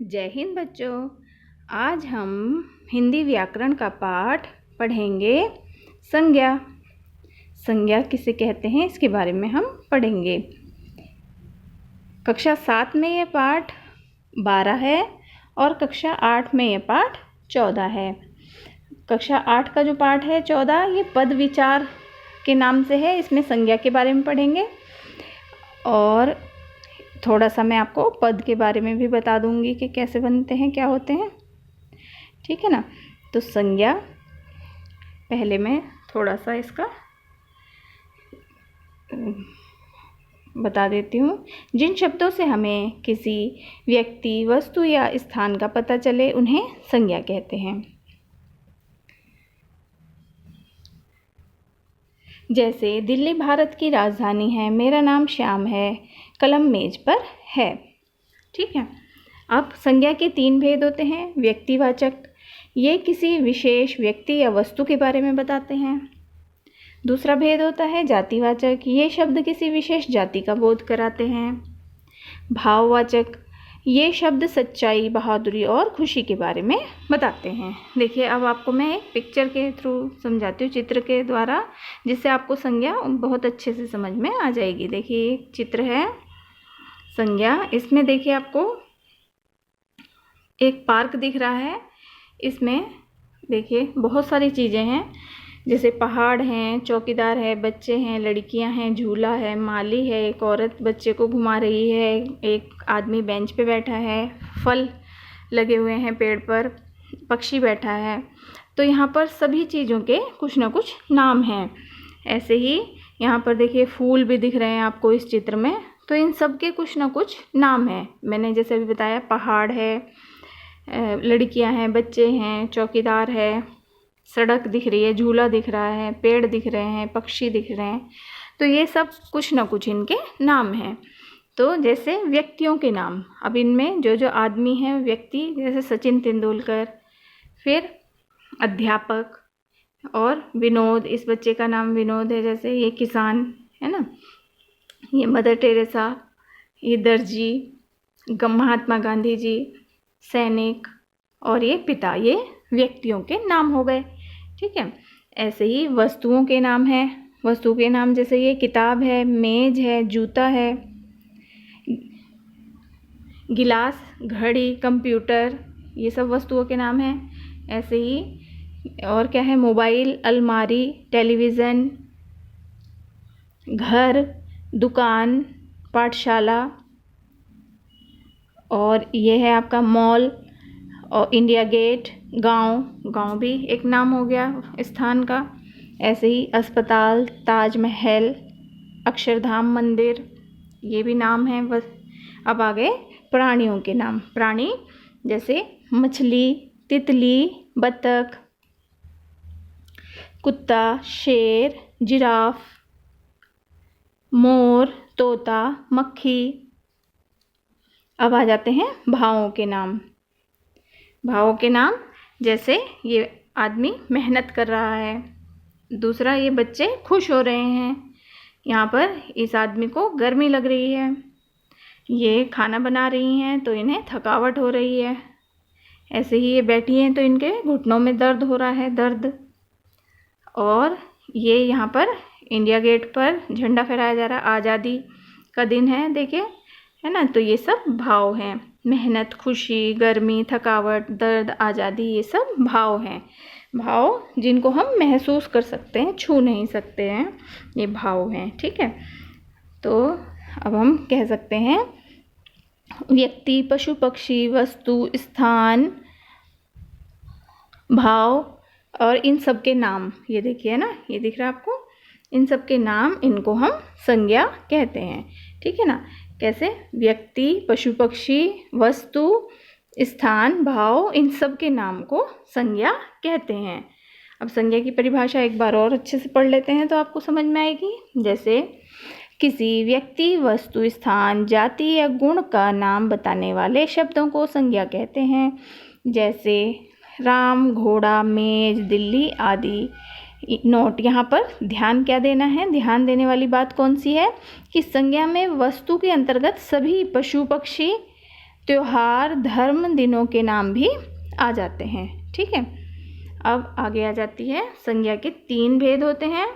जय हिंद बच्चों। आज हम हिंदी व्याकरण का पाठ पढ़ेंगे। संज्ञा संज्ञा किसे कहते हैं इसके बारे में हम पढ़ेंगे। कक्षा 7 में ये पाठ 12 है और कक्षा 8 में ये पाठ 14 है। कक्षा 8 का जो पाठ है 14 ये पद विचार के नाम से है। इसमें संज्ञा के बारे में पढ़ेंगे और थोड़ा सा मैं आपको पद के बारे में भी बता दूंगी कि कैसे बनते हैं, क्या होते हैं। ठीक है ना। तो संज्ञा पहले मैं थोड़ा सा इसका बता देती हूँ। जिन शब्दों से हमें किसी व्यक्ति, वस्तु या स्थान का पता चले उन्हें संज्ञा कहते हैं। जैसे दिल्ली भारत की राजधानी है, मेरा नाम श्याम है, कलम मेज पर है। ठीक है। अब संज्ञा के 3 भेद होते हैं। व्यक्तिवाचक, ये किसी विशेष व्यक्ति या वस्तु के बारे में बताते हैं। दूसरा भेद होता है जातिवाचक, ये शब्द किसी विशेष जाति का बोध कराते हैं। भाववाचक, ये शब्द सच्चाई, बहादुरी और खुशी के बारे में बताते हैं। देखिए, अब आपको मैं एक पिक्चर के थ्रू समझाती हूँ, चित्र के द्वारा, जिससे आपको संज्ञा बहुत अच्छे से समझ में आ जाएगी। देखिए, एक चित्र है संज्ञा। इसमें देखिए आपको एक पार्क दिख रहा है। इसमें देखिए बहुत सारी चीज़ें हैं, जैसे पहाड़ हैं, चौकीदार है, बच्चे हैं, लड़कियां हैं, झूला है, माली है, एक औरत बच्चे को घुमा रही है, एक आदमी बेंच पे बैठा है, फल लगे हुए हैं पेड़ पर, पक्षी बैठा है। तो यहाँ पर सभी चीज़ों के कुछ ना कुछ नाम हैं। ऐसे ही यहाँ पर देखिए फूल भी दिख रहे हैं आपको इस चित्र में। तो इन सब के कुछ ना कुछ नाम हैं। मैंने जैसे अभी बताया, पहाड़ है, लड़कियां हैं, बच्चे हैं, चौकीदार है, सड़क दिख रही है, झूला दिख रहा है, पेड़ दिख रहे हैं, पक्षी दिख रहे हैं। तो ये सब कुछ ना कुछ इनके नाम हैं। तो जैसे व्यक्तियों के नाम, अब इनमें जो जो आदमी हैं व्यक्ति, जैसे सचिन तेंदुलकर, फिर अध्यापक और विनोद, इस बच्चे का नाम विनोद है। जैसे ये किसान है ना, ये मदर टेरेसा, ये दर्जी, महात्मा गांधी जी, सैनिक और ये पिता, ये व्यक्तियों के नाम हो गए। ठीक है। ऐसे ही वस्तुओं के नाम हैं। वस्तु के नाम जैसे ये किताब है, मेज है, जूता है, गिलास, घड़ी, कंप्यूटर, ये सब वस्तुओं के नाम हैं। ऐसे ही और क्या है, मोबाइल, अलमारी, टेलीविज़न, घर, दुकान, पाठशाला, और ये है आपका मॉल और इंडिया गेट, गांव भी एक नाम हो गया स्थान का। ऐसे ही अस्पताल, ताजमहल, अक्षरधाम मंदिर, ये भी नाम है। बस अब आ गए प्राणियों के नाम। प्राणी जैसे मछली, तितली, बतख, कुत्ता, शेर, जिराफ, मोर, तोता, मक्खी। अब आ जाते हैं भावों के नाम। भावों के नाम जैसे ये आदमी मेहनत कर रहा है, दूसरा ये बच्चे खुश हो रहे हैं, यहाँ पर इस आदमी को गर्मी लग रही है, ये खाना बना रही हैं तो इन्हें थकावट हो रही है। ऐसे ही ये बैठी हैं तो इनके घुटनों में दर्द हो रहा है, दर्द। और ये यहाँ पर इंडिया गेट पर झंडा फहराया जा रहा है, आज़ादी का दिन है, देखिए, है ना। तो ये सब भाव हैं। मेहनत, खुशी, गर्मी, थकावट, दर्द, आज़ादी, ये सब भाव हैं। भाव जिनको हम महसूस कर सकते हैं, छू नहीं सकते हैं, ये भाव हैं। ठीक है। तो अब हम कह सकते हैं व्यक्ति, पशु, पक्षी, वस्तु, स्थान, भाव और इन सब के नाम, ये देखिए ना, ये दिख रहा है आपको, इन सब के नाम, इनको हम संज्ञा कहते हैं। ठीक है ना। कैसे? व्यक्ति, पशु, पक्षी, वस्तु, स्थान, भाव, इन सब के नाम को संज्ञा कहते हैं। अब संज्ञा की परिभाषा एक बार और अच्छे से पढ़ लेते हैं तो आपको समझ में आएगी। जैसे किसी व्यक्ति, वस्तु, स्थान, जाति या गुण का नाम बताने वाले शब्दों को संज्ञा कहते हैं। जैसे राम, घोड़ा, मेज, दिल्ली आदि। नोट, यहाँ पर ध्यान क्या देना है, ध्यान देने वाली बात कौन सी है कि संज्ञा में वस्तु के अंतर्गत सभी पशु, पक्षी, त्योहार, धर्म, दिनों के नाम भी आ जाते हैं। ठीक है, अब आगे आ जाती है संज्ञा के 3 भेद होते हैं,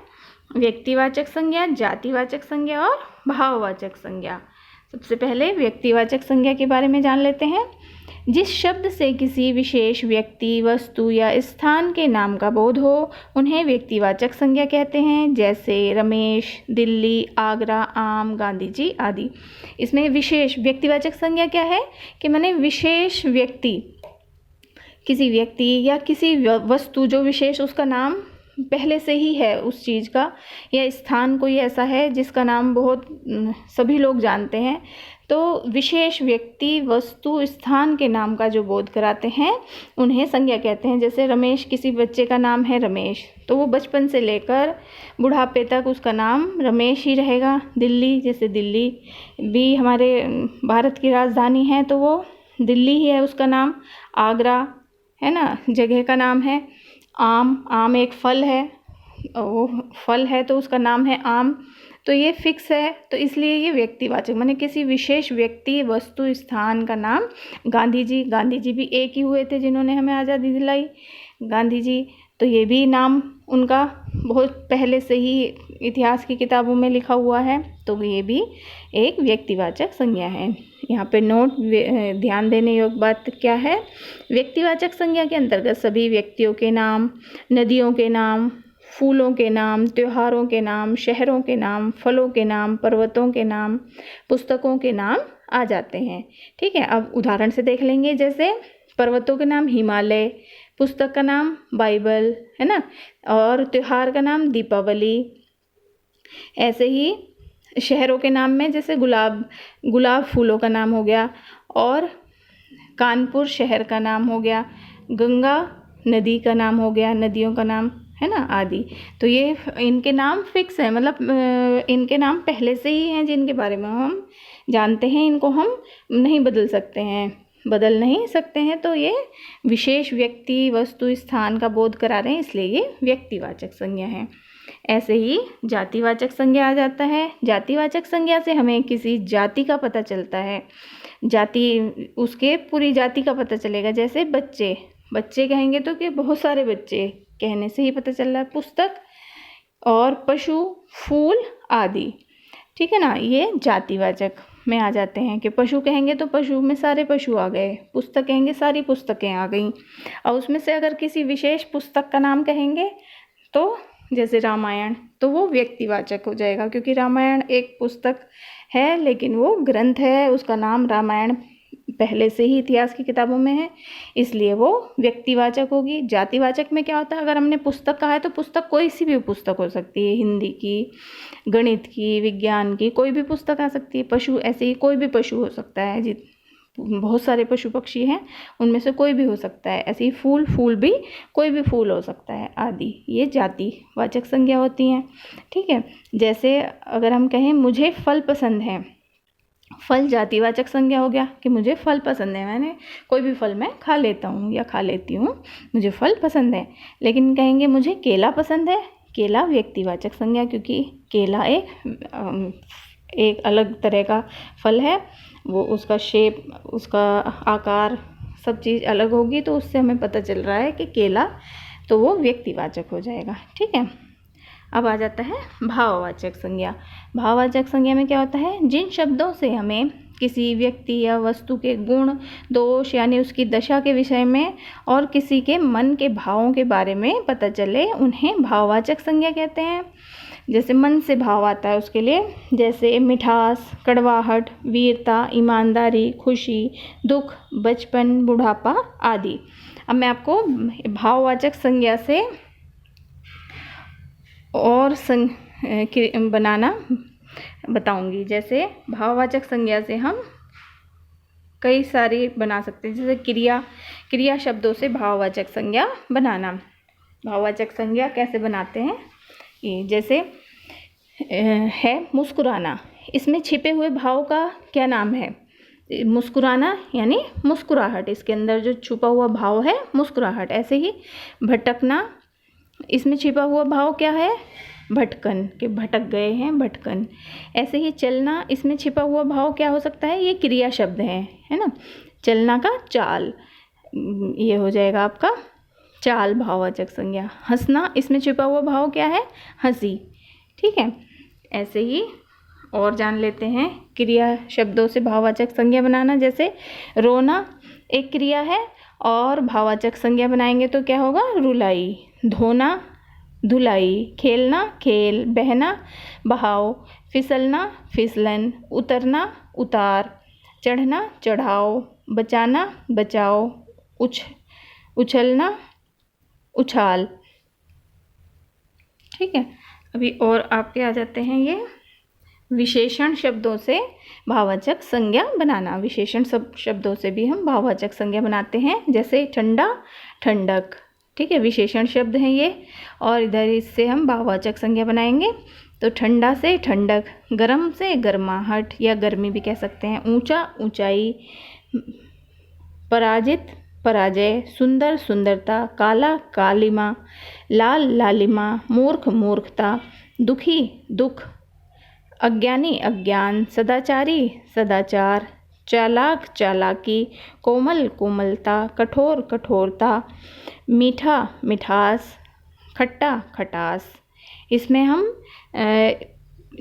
व्यक्तिवाचक संज्ञा, जातिवाचक संज्ञा और भाववाचक संज्ञा। सबसे पहले व्यक्तिवाचक संज्ञा के बारे में जान लेते हैं। जिस शब्द से किसी विशेष व्यक्ति, वस्तु या स्थान के नाम का बोध हो उन्हें व्यक्तिवाचक संज्ञा कहते हैं, जैसे रमेश, दिल्ली, आगरा, आम, गांधी जी आदि। इसमें विशेष व्यक्तिवाचक संज्ञा क्या है कि माने विशेष व्यक्ति, किसी व्यक्ति या किसी वस्तु जो विशेष उसका नाम पहले से ही है उस चीज़ का, या स्थान कोई ऐसा है जिसका नाम बहुत सभी लोग जानते हैं, तो विशेष व्यक्ति, वस्तु, स्थान के नाम का जो बोध कराते हैं उन्हें संज्ञा कहते हैं। जैसे रमेश, किसी बच्चे का नाम है रमेश, तो वो बचपन से लेकर बुढ़ापे तक उसका नाम रमेश ही रहेगा। दिल्ली, जैसे दिल्ली भी हमारे भारत की राजधानी है तो वो दिल्ली ही है उसका नाम। आगरा है ना, जगह का नाम है। आम एक फल है, वो फल है तो उसका नाम है आम, तो ये फिक्स है, तो इसलिए ये व्यक्तिवाचक माने किसी विशेष व्यक्ति, वस्तु, स्थान का नाम। गांधी जी भी एक ही हुए थे जिन्होंने हमें आज़ादी दिलाई, गांधी जी, तो ये भी नाम उनका बहुत पहले से ही इतिहास की किताबों में लिखा हुआ है, तो ये भी एक व्यक्तिवाचक संज्ञा है। यहाँ पे नोट, ध्यान देने योग्य बात क्या है, व्यक्तिवाचक संज्ञा के अंतर्गत सभी व्यक्तियों के नाम, नदियों के नाम, फूलों के नाम, त्योहारों के नाम, शहरों के नाम, फलों के नाम, पर्वतों के नाम, पुस्तकों के नाम आ जाते हैं। ठीक है, अब उदाहरण से देख लेंगे। जैसे पर्वतों के नाम हिमालय, पुस्तक का नाम बाइबल है ना, और त्योहार का नाम दीपावली। ऐसे ही शहरों के नाम में जैसे गुलाब फूलों का नाम हो गया, और कानपुर शहर का नाम हो गया, गंगा नदी का नाम हो गया, नदियों का नाम है ना आदि। तो ये इनके नाम फिक्स है, मतलब इनके नाम पहले से ही हैं जिनके बारे में हम जानते हैं, इनको हम नहीं बदल सकते हैं, बदल नहीं सकते हैं। तो ये विशेष व्यक्ति, वस्तु, स्थान का बोध करा रहे हैं, इसलिए ये व्यक्तिवाचक संज्ञा है। ऐसे ही जातिवाचक संज्ञा आ जाता है। जातिवाचक संज्ञा से हमें किसी जाति का पता चलता है, जाति उसके पूरी जाति का पता चलेगा। जैसे बच्चे कहेंगे तो कि बहुत सारे बच्चे, कहने से ही पता चल रहा है। पुस्तक और पशु, फूल आदि, ठीक है ना, ये जातिवाचक में आ जाते हैं। कि पशु कहेंगे तो पशु में सारे पशु आ गए, पुस्तक कहेंगे सारी पुस्तकें आ गई, और उसमें से अगर किसी विशेष पुस्तक का नाम कहेंगे तो जैसे रामायण, तो वो व्यक्तिवाचक हो जाएगा, क्योंकि रामायण एक पुस्तक है लेकिन वो ग्रंथ है, उसका नाम रामायण पहले से ही इतिहास की किताबों में है, इसलिए वो व्यक्तिवाचक होगी। जातिवाचक में क्या होता है, अगर हमने पुस्तक कहा है तो पुस्तक कोई सी भी पुस्तक हो सकती है, हिंदी की, गणित की, विज्ञान की, कोई भी पुस्तक आ सकती है। पशु ऐसे ही कोई भी पशु हो सकता है, बहुत सारे पशु पक्षी हैं उनमें से कोई भी हो सकता है। ऐसे ही फूल भी कोई भी फूल हो सकता है आदि, ये जातिवाचक संज्ञा होती हैं। ठीक है, जैसे अगर हम कहें मुझे फल पसंद है, फल जातिवाचक संज्ञा हो गया कि मुझे फल पसंद है, मैंने कोई भी फल मैं खा लेता हूँ या खा लेती हूँ, मुझे फल पसंद है। लेकिन कहेंगे मुझे केला पसंद है, केला व्यक्तिवाचक संज्ञा, क्योंकि केला एक अलग तरह का फल है, वो उसका शेप, उसका आकार, सब चीज़ अलग होगी, तो उससे हमें पता चल रहा है कि केला, तो वो व्यक्तिवाचक हो जाएगा। ठीक है, अब आ जाता है भाववाचक संज्ञा। भाववाचक संज्ञा में क्या होता है, जिन शब्दों से हमें किसी व्यक्ति या वस्तु के गुण, दोष यानी उसकी दशा के विषय में और किसी के मन के भावों के बारे में पता चले, उन्हें भाववाचक संज्ञा कहते हैं। जैसे मन से भाव आता है उसके लिए, जैसे मिठास, कड़वाहट, वीरता, ईमानदारी, खुशी, दुख, बचपन, बुढ़ापा आदि। अब मैं आपको भाववाचक संज्ञा से और बनाना बताऊंगी। जैसे भाववाचक संज्ञा से हम कई सारी बना सकते हैं, जैसे क्रिया शब्दों से भाववाचक संज्ञा बनाना। भाववाचक संज्ञा कैसे बनाते हैं, ये जैसे है मुस्कुराना, इसमें छिपे हुए भाव का क्या नाम है, मुस्कुराना यानी मुस्कुराहट, इसके अंदर जो छुपा हुआ भाव है मुस्कुराहट। ऐसे ही भटकना, इसमें छिपा हुआ भाव क्या है, भटकन, के भटक गए हैं, भटकन। ऐसे ही चलना, इसमें छिपा हुआ भाव क्या हो सकता है, ये क्रिया शब्द है ना। चलना का चाल, ये हो जाएगा आपका चाल भाववाचक संज्ञा। हंसना, इसमें छिपा हुआ भाव क्या है, हंसी। ठीक है, ऐसे ही और जान लेते हैं क्रिया शब्दों से भाववाचक संज्ञा बनाना। जैसे रोना एक क्रिया है और भाववाचक संज्ञा बनाएंगे तो क्या होगा, रुलाई। धोना धुलाई, खेलना खेल, बहना बहाव, फिसलना फिसलन, उतरना उतार, चढ़ना चढ़ाओ, बचाना बचाओ, उछलना उछाल। ठीक है, अभी और आपके आ जाते हैं ये विशेषण शब्दों से भाववाचक संज्ञा बनाना। विशेषण शब्दों से भी हम भाववाचक संज्ञा बनाते हैं, जैसे ठंडा ठंडक। ठीक है, विशेषण शब्द हैं ये, और इधर इससे हम भाववाचक संज्ञा बनाएंगे। तो ठंडा से ठंडक, गर्म से गर्माहट या गर्मी भी कह सकते हैं, ऊंचा ऊंचाई, पराजित पराजय, सुंदर सुंदरता, काला कालिमा, लाल लालिमा, मूर्ख मूर्खता, दुखी दुख, अज्ञानी अज्ञान, सदाचारी सदाचार, चालाक चालाकी, कोमल कोमलता, कठोर कठोरता, मीठा मिठास, खट्टा खटास। इसमें हम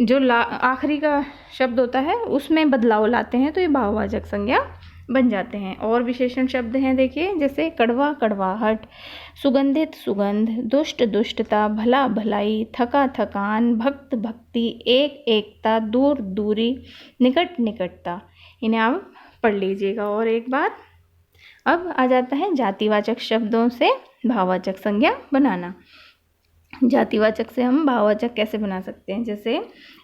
जो आखिरी का शब्द होता है उसमें बदलाव लाते हैं तो ये भाववाचक संज्ञा बन जाते हैं। और विशेषण शब्द हैं देखिए, जैसे कड़वा कड़वाहट, सुगंधित सुगंध, दुष्ट दुष्टता, भला भलाई, थका थकान, भक्त भक्ति, एक एकता, दूर दूरी, निकट निकटता। इन्हें आप पढ़ लीजिएगा और एक बार। अब आ जाता है जातिवाचक शब्दों से भाववाचक संज्ञा बनाना। जातिवाचक से हम भाववाचक कैसे बना सकते हैं, जैसे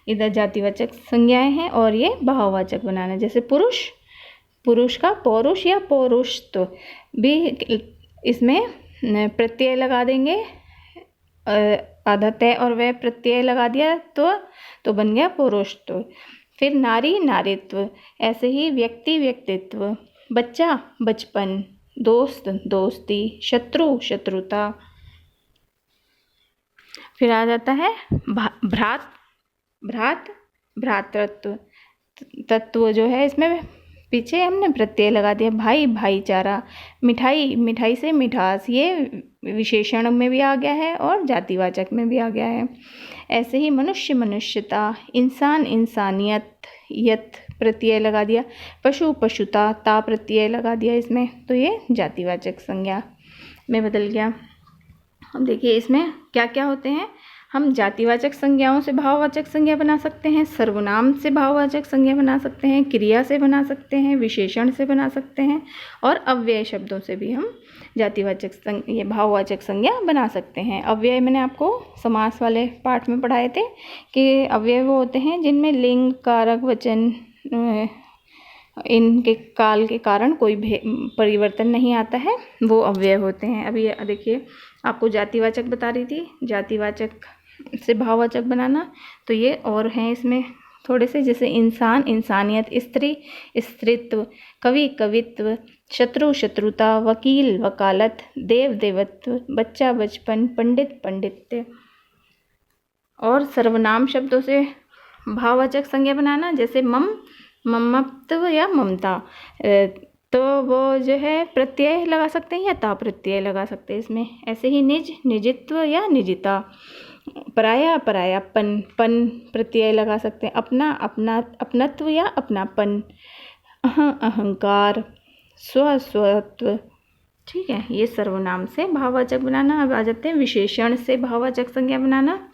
इधर जातिवाचक संज्ञाएं हैं और ये भाववाचक बनाना। जैसे पुरुष, पुरुष का पौरुष या पौरुषत्व भी, इसमें प्रत्यय लगा देंगे, आधा तय और वह प्रत्यय लगा दिया तो बन गया पौरुषत्व। फिर नारी नारीत्व, ऐसे ही व्यक्ति व्यक्तित्व, बच्चा बचपन, दोस्त दोस्ती, शत्रु शत्रुता। फिर आ जाता है भ्रात भ्रातृत्व, तत्व जो है इसमें पीछे हमने प्रत्यय लगा दिया, भाई भाईचारा, मिठाई मिठाई से मिठास, ये विशेषण में भी आ गया है और जातिवाचक में भी आ गया है। ऐसे ही मनुष्य मनुष्यता, इंसान इंसानियत, यत प्रत्यय लगा दिया, पशु पशुता, ता प्रत्यय लगा दिया इसमें, तो ये जातिवाचक संज्ञा में बदल गया। अब देखिए इसमें क्या क्या होते हैं। हम जातिवाचक संज्ञाओं से भाववाचक संज्ञा बना सकते हैं, सर्वनाम से भाववाचक संज्ञा बना सकते हैं, क्रिया से बना सकते हैं, विशेषण से बना सकते हैं, और अव्यय शब्दों से भी हम जातिवाचक ये भाववाचक संज्ञा बना सकते हैं। अव्यय मैंने आपको समास वाले पाठ में पढ़ाए थे कि अव्यय वो होते हैं जिनमें लिंग कारक वचन इनके काल के कारण कोई परिवर्तन नहीं आता है, वो अव्यय होते हैं। अभी देखिए आपको जातिवाचक बता रही थी, जातिवाचक से भाववाचक बनाना, तो ये और हैं इसमें थोड़े से, जैसे इंसान इंसानियत, स्त्री स्त्रीत्व, कवि कवित्व, शत्रु शत्रुता, वकील वकालत, देव देवत्व, बच्चा बचपन, पंडित पंडित्य। और सर्वनाम शब्दों से भाववाचक संज्ञा बनाना, जैसे ममत्व या ममता, तो वो जो है प्रत्यय लगा सकते हैं या ता प्रत्यय लगा सकते हैं इसमें। ऐसे ही निज निजित्व या निजिता, पराया परायापन, पन प्रत्यय लगा सकते हैं, अपना अपना अपनत्व या अपनापन, अहंकार, स्व स्वत्व। ठीक है, ये सर्वनाम से भाववाचक बनाना। अब आ जाते हैं विशेषण से भाववाचक संज्ञा बनाना।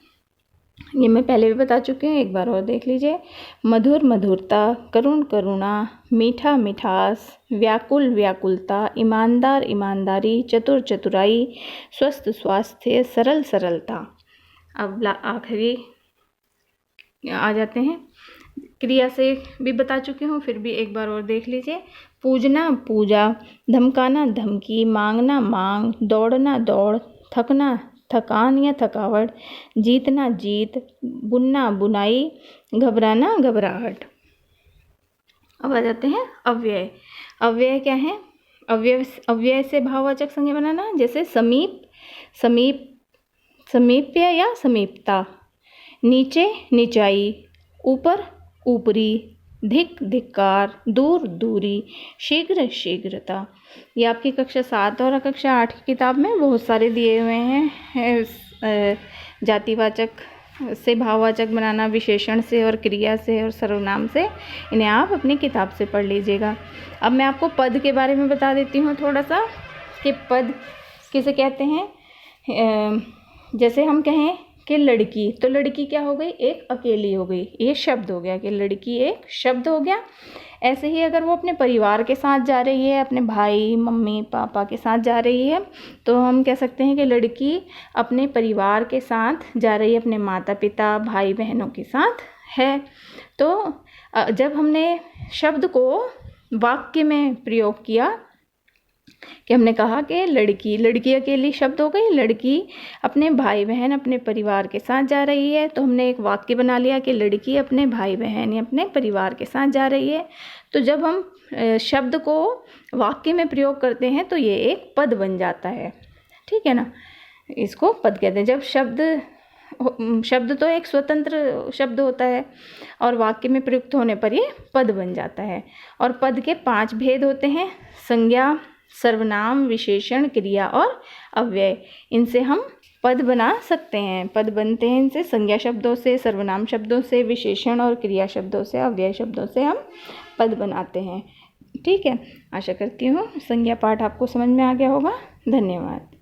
ये मैं पहले भी बता चुके हैं, एक बार और देख लीजिए। मधुर मधुरता, करुण करुणा, मीठा मिठास, व्याकुल व्याकुलता, ईमानदार ईमानदारी, चतुर चतुराई, स्वस्थ स्वास्थ्य, सरल सरलता। अब आखिरी आ जाते हैं, क्रिया से भी बता चुकी हूँ, फिर भी एक बार और देख लीजिए। पूजना पूजा, धमकाना धमकी, मांगना मांग, दौड़ना दौड़, थकना थकान या थकावट, जीतना जीत, बुनना बुनाई, घबराना घबराहट। अब आ जाते हैं अव्यय। अव्यय क्या है? अव्यय से भाववाचक संज्ञा बनाना, जैसे समीप समीप, समीप्य या समीपता, नीचे नीचाई, ऊपर ऊपरी, धिक धिक्कार, दूर दूरी, शीघ्र शीघ्रता। ये आपकी कक्षा 7 और कक्षा 8 की किताब में बहुत सारे दिए हुए हैं। जातिवाचक से भाववाचक बनाना, विशेषण से और क्रिया से और सर्वनाम से, इन्हें आप अपनी किताब से पढ़ लीजिएगा। अब मैं आपको पद के बारे में बता देती हूँ थोड़ा सा कि पद किसे कहते हैं। जैसे हम कहें कि लड़की, तो लड़की क्या हो गई, एक अकेली हो गई, ये शब्द हो गया कि लड़की एक शब्द हो गया। ऐसे ही अगर वो अपने परिवार के साथ जा रही है, अपने भाई मम्मी पापा के साथ जा रही है, तो हम कह सकते हैं कि लड़की अपने परिवार के साथ जा रही है, अपने माता पिता भाई बहनों के साथ है। तो जब हमने शब्द को वाक्य में प्रयोग किया कि हमने कहा कि लड़की अकेली शब्द हो गई, लड़की अपने भाई बहन अपने परिवार के साथ जा रही है, तो हमने एक वाक्य बना लिया कि लड़की अपने भाई बहन या अपने परिवार के साथ जा रही है। तो जब हम शब्द को वाक्य में प्रयोग करते हैं तो ये एक पद बन जाता है, ठीक है ना, इसको पद कहते हैं। जब शब्द तो एक स्वतंत्र शब्द होता है और वाक्य में प्रयुक्त होने पर ये पद बन जाता है। और पद के 5 भेद होते हैं, संज्ञा, सर्वनाम, विशेषण, क्रिया और अव्यय। इनसे हम पद बना सकते हैं, पद बनते हैं इनसे, संज्ञा शब्दों से, सर्वनाम शब्दों से, विशेषण और क्रिया शब्दों से, अव्यय शब्दों से हम पद बनाते हैं। ठीक है, आशा करती हूँ संज्ञा पाठ आपको समझ में आ गया होगा। धन्यवाद।